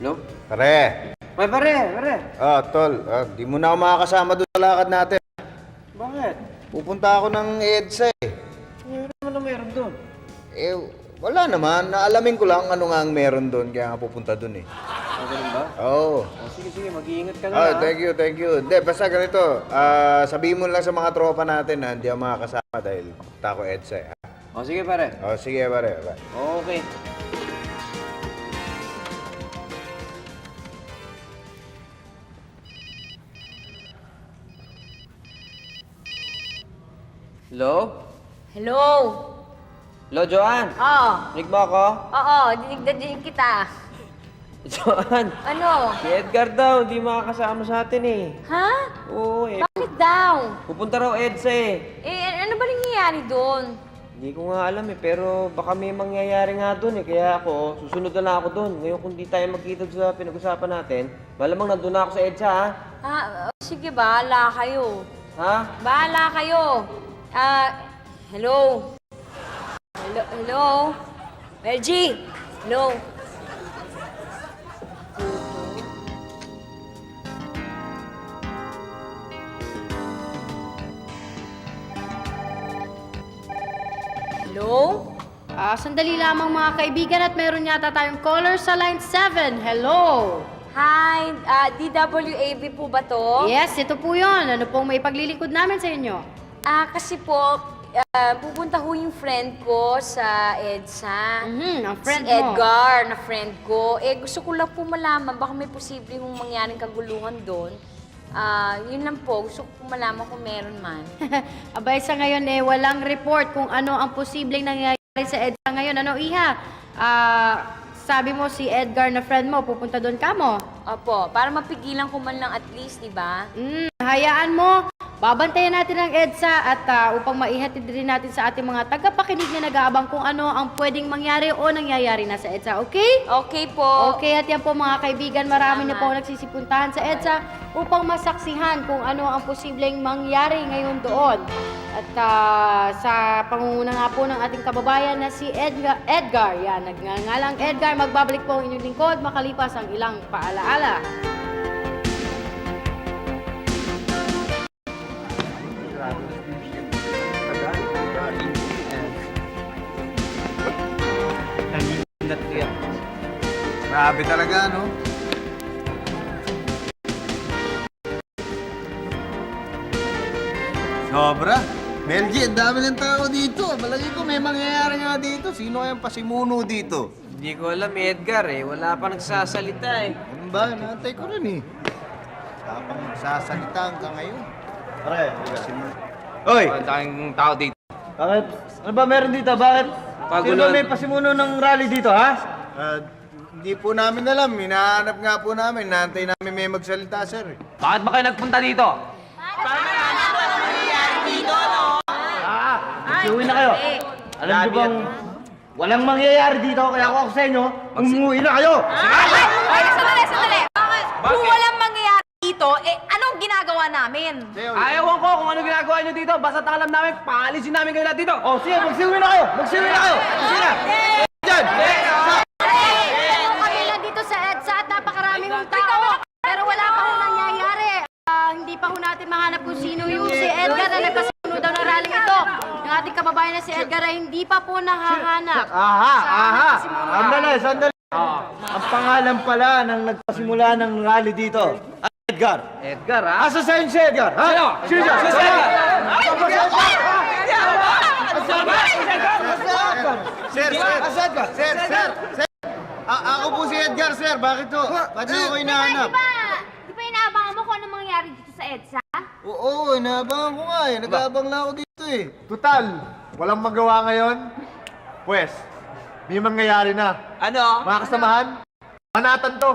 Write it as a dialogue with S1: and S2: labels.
S1: Hello?
S2: Pare.
S1: Pare.
S2: Tol. Di mo na ako makakasama doon sa lakad natin.
S1: Bakit?
S2: Pupunta ako ng EDSA eh.
S1: Ano naman na meron doon?
S2: Wala naman. Naalamin ko lang ano nga ang meron doon. Kaya nga pupunta doon eh.
S1: Ganun ba?
S2: Oo.
S1: Sige, mag-iingat ka na.
S2: Thank you. Hindi, basta ganito. Sabihin mo lang sa mga tropa natin na hindi ako makakasama dahil pupunta ako EDSA eh.
S1: Sige pare.
S2: Sige pare. Bye.
S1: Okay. Hello?
S3: Hello?
S1: Hello, Joanne?
S3: Oo.
S1: Rinig mo ako?
S3: Oo, dinig na dinig kita.
S1: Joanne,
S3: Ano?
S1: si Edgar daw, di makakasama sa atin eh.
S3: Ha?
S1: Oo eh.
S3: Bakit daw?
S1: Pupunta raw EDSA eh.
S3: Ano ba nangyayari doon?
S1: Hindi ko nga alam eh, pero baka may mangyayari nga doon eh. Kaya ako, susunod na lang ako doon. Ngayon kung di tayo magkita sa pinag-usapan natin, malamang nandun na ako sa EDSA ha.
S3: Sige, bahala kayo.
S1: Ha?
S3: Bahala kayo. Hello? Hello? Melgie? Hello? Hello?
S4: Sandali lamang mga kaibigan at meron yata tayong caller sa line 7. Hello!
S3: Hi, DWAB po ba to?
S4: Yes, ito po yun. Ano pong may paglilingkod namin sa inyo?
S3: Kasi po, pupunta ho yung friend ko sa EDSA.
S4: Ang friend
S3: si Edgar na friend ko. Gusto ko lang po malaman, baka may posible hong mangyaring kaguluhan doon. Yun lang po, gusto ko po malaman kung meron man.
S4: Abay, sa ngayon walang report kung ano ang posibleng nangyayari sa EDSA ngayon. Ano, Iha? Sabi mo si Edgar na friend mo, pupunta doon ka mo?
S3: Opo, para mapigilan ko man lang at least, di ba?
S4: Hayaan mo. Babantayan natin ang EDSA at upang maihatid rin natin sa ating mga tagapakinig na nag-aabang kung ano ang pwedeng mangyari o nangyayari na sa EDSA, okay?
S3: Okay po.
S4: Okay, at yan po mga kaibigan, marami na po nagsisipuntahan sa EDSA upang masaksihan kung ano ang posibleng mangyari ngayon doon. At sa pangunguna nga po ng ating kababayan na si Edgar, yan, nagngangalang Edgar, magbabalik po ang inyong lingkod makalipas ang ilang paalaala.
S2: Grabe talaga, no? Sobra. Melgie, ang dami ng tao dito. Malagi ko may mangyayari nga dito. Sino kayang pasimuno dito?
S1: Hindi ko alam Edgar eh. Wala pa nagsasalita eh.
S2: Ano ba? Naantay ko rin eh. Wala pang magsasalita hanggang ngayon. Pare,
S5: Hoy!
S1: Ang daming tao dito.
S5: Bakit? Ano ba meron dito? Bakit? Sino ba may pasimuno ng rally dito, ha?
S2: Hindi po namin alam. Hinahanap nga po namin. Naantay namin may magsalita, sir.
S5: Bakit ba kayo nagpunta dito? Magsiuwi na kayo. Alam niyo bang walang mangyayari dito, kaya ako sa inyo, umuwi na kayo!
S6: Ay, sandali! Kung walang mangyayari dito, anong ginagawa namin?
S5: Ayawan ko kung ano ginagawa niyo dito, basta alam namin, paalisin namin kayo lahat dito! Oh, sige, magsiuwi na kayo! Magsiuwi na kayo! Sige na! Diyan!
S4: Kami lang dito sa EDSA at napakarami mong tao. Pero wala pa ho nangyayari. Hindi pa ho natin mahanap kung sino yung si Edgar na nagkasimuno daw ng rally ito. Yung ating kababayan na si Edgar ay hindi pa po nahahanap.
S5: Sandali! Ang pangalan pala ng nagpasimula ng rally dito, Edgar.
S1: Edgar ha?
S5: Asa sa inyo si Edgar? Ha? Sino siya?
S1: Sino siya?
S2: Sir! Ako po si Edgar, sir. Bakit to? Bakit niyo ako hinahanap?
S6: Di ba inaabangan mo kung anong mangyayari dito sa EDSA?
S2: Oo, inaabangan ko nga eh. Nag-aabang na ako dito eh.
S7: Tutal, walang magawa ngayon. Pwes, may mangyayari na.
S1: Ano?
S7: Mga kasamahan, manatan to.